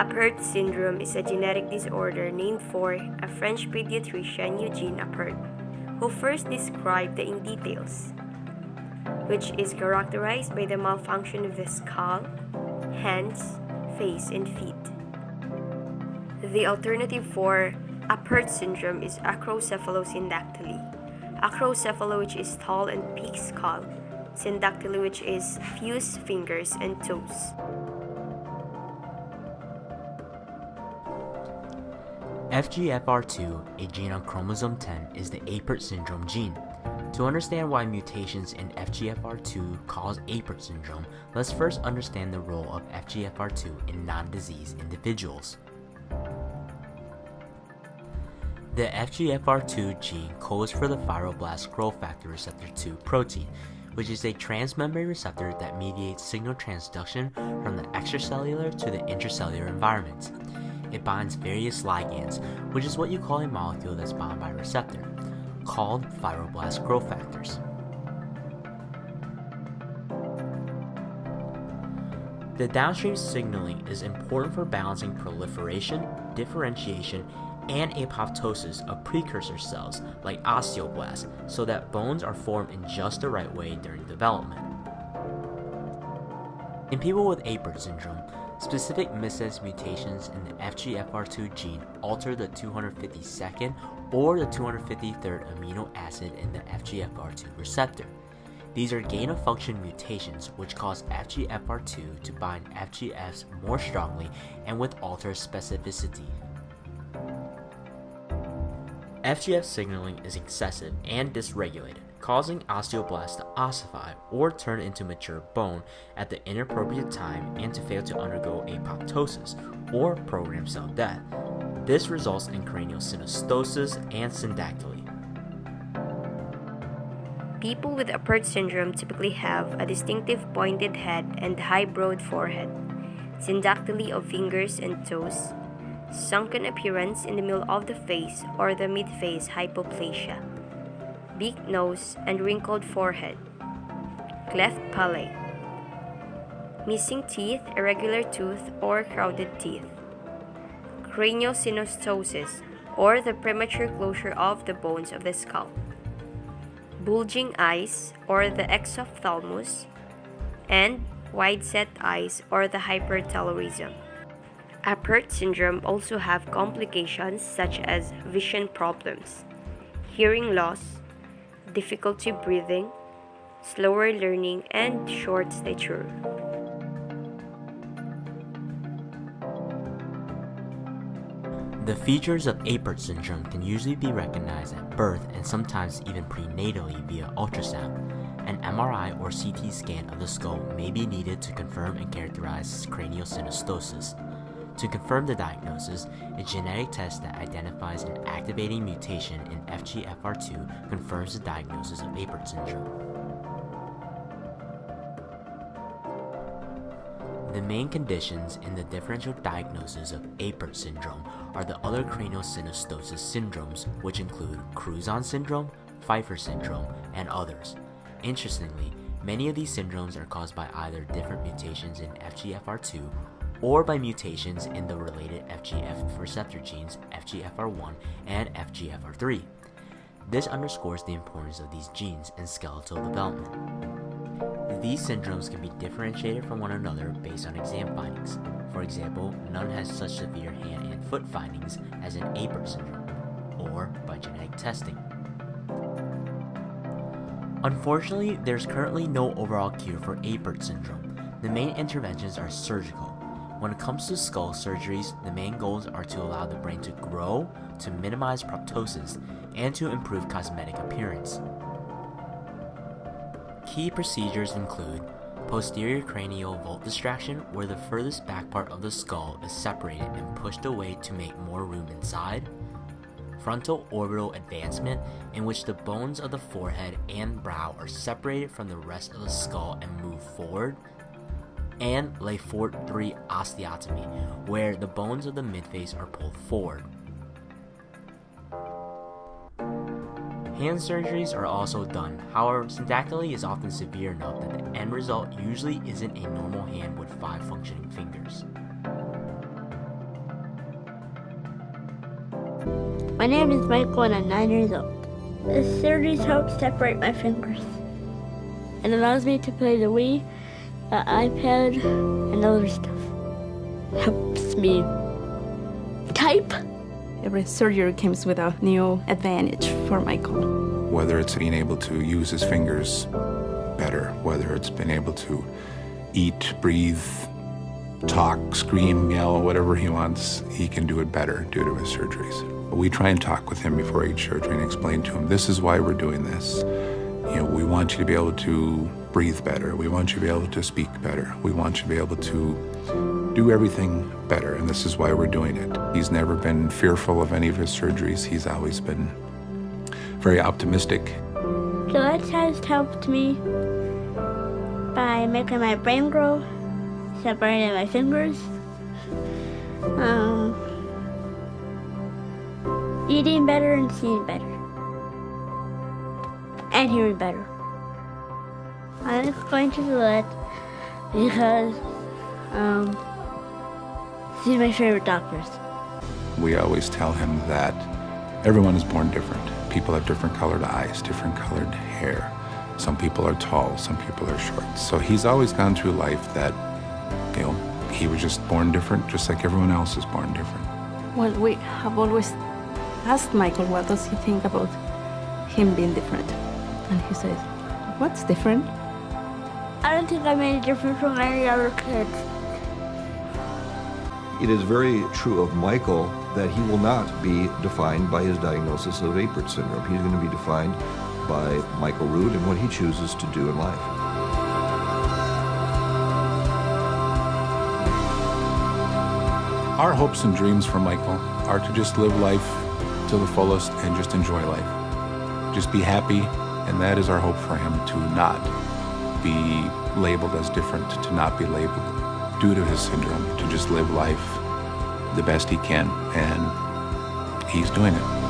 Apert syndrome is a genetic disorder named for a French pediatrician, Eugene Apert, who first described it in details, which is characterized by the malfunction of the skull, hands, face, and feet. The alternative for Apert syndrome is acrocephalosyndactyly. Acrocephalo, which is tall and peaked skull, syndactyly, which is fused fingers and toes. FGFR2, a gene on chromosome 10, is the Apert syndrome gene. To understand why mutations in FGFR2 cause Apert syndrome, let's first understand the role of FGFR2 in non-disease individuals. The FGFR2 gene codes for the fibroblast growth factor receptor 2 protein, which is a transmembrane receptor that mediates signal transduction from the extracellular to the intracellular environment. It binds various ligands, which is what you call a molecule that's bound by a receptor, called fibroblast growth factors. The downstream signaling is important for balancing proliferation, differentiation, and apoptosis of precursor cells like osteoblasts so that bones are formed in just the right way during development. In people with Apert syndrome, specific missense mutations in the FGFR2 gene alter the 252nd or the 253rd amino acid in the FGFR2 receptor. These are gain-of-function mutations which cause FGFR2 to bind FGFs more strongly and with altered specificity. FGF signaling is excessive and dysregulated, causing osteoblasts to ossify or turn into mature bone at the inappropriate time and to fail to undergo apoptosis or programmed cell death. This results in cranial synostosis and syndactyly. People with Apert syndrome typically have a distinctive pointed head and high broad forehead, syndactyly of fingers and toes, sunken appearance in the middle of the face or the mid-face hypoplasia, big nose and wrinkled forehead, cleft palate, missing teeth, irregular tooth or crowded teeth, cranial synostosis or the premature closure of the bones of the skull, bulging eyes or the exophthalmos, and wide-set eyes or the hypertelorism. Apert syndrome also have complications such as vision problems, hearing loss, difficulty breathing, slower learning, and short stature. The features of Apert syndrome can usually be recognized at birth and sometimes even prenatally via ultrasound. An MRI or CT scan of the skull may be needed to confirm and characterize cranial synostosis. To confirm the diagnosis, a genetic test that identifies an activating mutation in FGFR2 confirms the diagnosis of Apert syndrome. The main conditions in the differential diagnosis of Apert syndrome are the other cranial synostosis syndromes, which include Crouzon syndrome, Pfeiffer syndrome, and others. Interestingly, many of these syndromes are caused by either different mutations in FGFR2 or by mutations in the related FGF receptor genes FGFR1 and FGFR3. This underscores the importance of these genes in skeletal development. These syndromes can be differentiated from one another based on exam findings. For example, none has such severe hand and foot findings as in Apert syndrome, or by genetic testing. Unfortunately, there's currently no overall cure for Apert syndrome. The main interventions are surgical. When it comes to skull surgeries, the main goals are to allow the brain to grow, to minimize proptosis, and to improve cosmetic appearance. Key procedures include posterior cranial vault distraction, where the furthest back part of the skull is separated and pushed away to make more room inside, frontal orbital advancement, in which the bones of the forehead and brow are separated from the rest of the skull and move forward, and Lefort 3 osteotomy, where the bones of the midface are pulled forward. Hand surgeries are also done. However, syndactyly is often severe enough that the end result usually isn't a normal hand with 5 functioning fingers. My name is Michael and I'm 9 years old. The surgeries help separate my fingers. It allows me to play the Wii, the iPad, and other stuff. Helps me type. Every surgery comes with a new advantage for Michael. Whether it's being able to use his fingers better, whether it's been able to eat, breathe, talk, scream, yell, whatever he wants, he can do it better due to his surgeries. We try and talk with him before each surgery and explain to him, this is why we're doing this. We want you to be able to breathe better. We want you to be able to speak better. We want you to be able to do everything better, and this is why we're doing it. He's never been fearful of any of his surgeries. He's always been very optimistic. Gillette has helped me by making my brain grow, separating my fingers, eating better and seeing better, and hearing better. I'm going to Gillette because he's my favorite doctors. We always tell him that everyone is born different. People have different colored eyes, different colored hair. Some people are tall, some people are short. So he's always gone through life that, he was just born different, just like everyone else is born different. Well, we have always asked Michael what does he think about him being different. And he says, what's different? I don't think I'm any different from any other kids. It is very true of Michael that he will not be defined by his diagnosis of Apert syndrome. He's going to be defined by Michael Rood and what he chooses to do in life. Our hopes and dreams for Michael are to just live life to the fullest and just enjoy life. Just be happy, and that is our hope for him, to not be labeled as different, to not be labeled due to his syndrome, to just live life the best he can, and he's doing it.